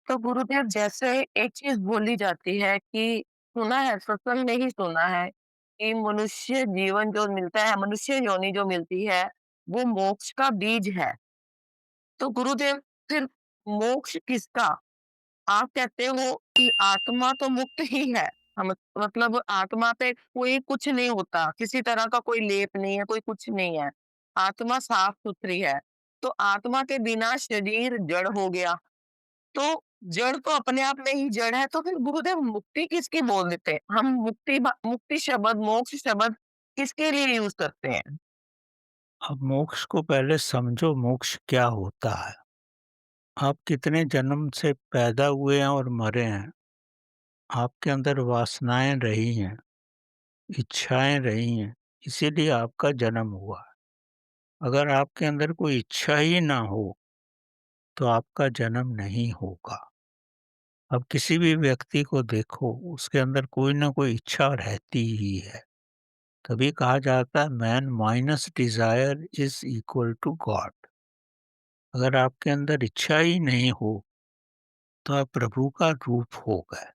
तो गुरुदेव जैसे एक चीज बोली जाती है कि सुना है, सत्संग में ही सुना है कि मनुष्य जीवन जो मिलता है, मनुष्य योनि जो मिलती है, वो मोक्ष का बीज है। तो गुरुदेव फिर मोक्ष किसका? आप कहते हो कि आत्मा तो मुक्त ही है। हम मतलब आत्मा पे कोई कुछ नहीं होता, किसी तरह का कोई लेप नहीं है, कोई कुछ नहीं है। आत्मा साफ सुथरी है। तो आत्मा के बिना शरीर जड़ हो गया। तो जड़ तो अपने आप में ही जड़ है, तो फिर गुरुदेव मुक्ति किसकी बोल देते हैं? हम मुक्ति शब्द, मोक्ष शब्द किसके लिए यूज़ करते हैं? अब मोक्ष को पहले समझो, मोक्ष क्या होता है? आप कितने जन्म से पैदा हुए हैं और मरे हैं। आपके अंदर वासनाएँ रही हैं, इच्छाएँ रही हैं, इसीलिए आपका जन्म हुआ है। अगर आपके अंदर कोई इच्छा ही ना हो, तो आपका जन्म नहीं होगा। अब किसी भी व्यक्ति को देखो, उसके अंदर कोई ना कोई इच्छा रहती ही है। तभी कहा जाता है man minus desire is equal to God. अगर आपके अंदर इच्छा ही नहीं हो, तो आप प्रभु का रूप हो गए।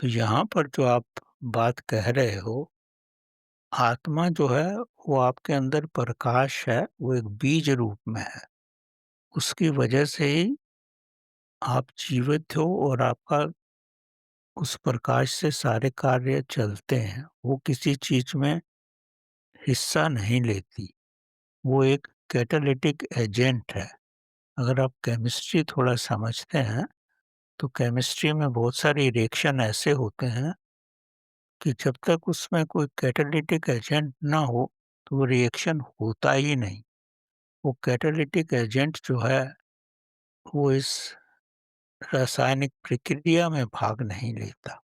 तो यहाँ पर जो आप बात कह रहे हो, आत्मा जो है वो आपके अंदर प्रकाश है, वो एक बीज रूप में है। उसकी वजह से ही आप जीवित हो और आपका उस प्रकाश से सारे कार्य चलते हैं। वो किसी चीज़ में हिस्सा नहीं लेती, वो एक कैटालिटिक एजेंट है। अगर आप केमिस्ट्री थोड़ा समझते हैं, तो केमिस्ट्री में बहुत सारे रिएक्शन ऐसे होते हैं कि जब तक उसमें कोई कैटालिटिक एजेंट ना हो, तो वो रिएक्शन होता ही नहीं। वो कैटालिटिक एजेंट जो है, वो इस रासायनिक प्रक्रिया में भाग नहीं लेता।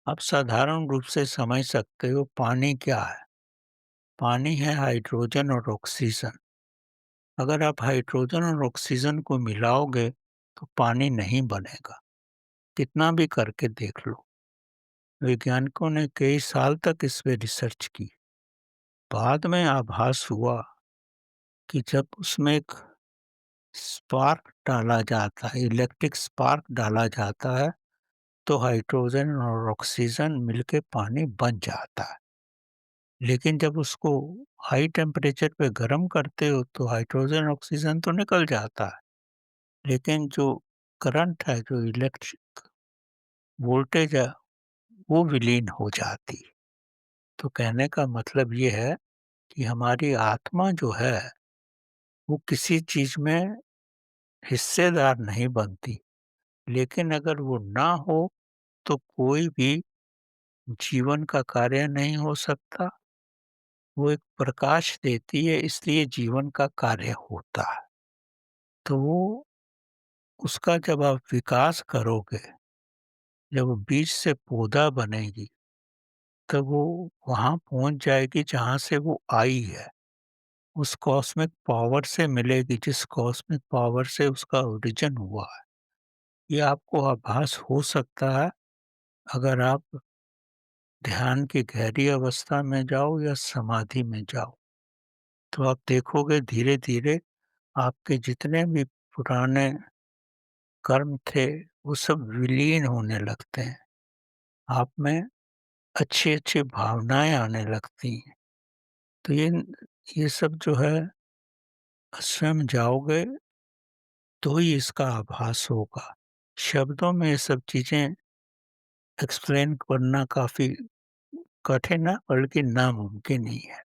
आप साधारण रूप से समझ सकते हो पानी क्या है? पानी है हाइड्रोजन और ऑक्सीजन। अगर आप हाइड्रोजन और ऑक्सीजन को मिलाओगे, तो पानी नहीं बनेगा। कितना भी करके देख लो। वैज्ञानिकों ने कई साल तक इस पे रिसर्च की। बाद में आभास हुआ कि जब उसमें एक स्पार्क डाला जाता है, इलेक्ट्रिक स्पार्क डाला जाता है, तो हाइड्रोजन और ऑक्सीजन मिलके पानी बन जाता है। लेकिन जब उसको हाई टेम्परेचर पे गर्म करते हो, तो हाइड्रोजन ऑक्सीजन तो निकल जाता है, लेकिन जो करंट है, जो इलेक्ट्रिक वोल्टेज है, वो विलीन हो जाती। तो कहने का मतलब ये है कि हमारी आत्मा जो है, वो किसी चीज़ में हिस्सेदार नहीं बनती। लेकिन अगर वो ना हो, तो कोई भी जीवन का कार्य नहीं हो सकता। वो एक प्रकाश देती है, इसलिए जीवन का कार्य होता है। तो वो उसका जब आप विकास करोगे, जब वो बीज से पौधा बनेगी, तब वो वहाँ पहुँच जाएगी जहाँ से वो आई है। उस कॉस्मिक पावर से मिलेगी, जिस कॉस्मिक पावर से उसका ओरिजिन हुआ है। ये आपको आभास हो सकता है अगर आप ध्यान की गहरी अवस्था में जाओ या समाधि में जाओ, तो आप देखोगे धीरे-धीरे आपके जितने भी पुराने कर्म थे, वो सब विलीन होने लगते हैं। आप में अच्छी-अच्छी भावनाएँ आने लगती हैं। तो ये सब जो है स्वयं जाओगे तो ही इसका आभास होगा। शब्दों में ये सब चीज़ें एक्सप्लेन करना काफ़ी कठिन है, बल्कि नामुमकिन ही है।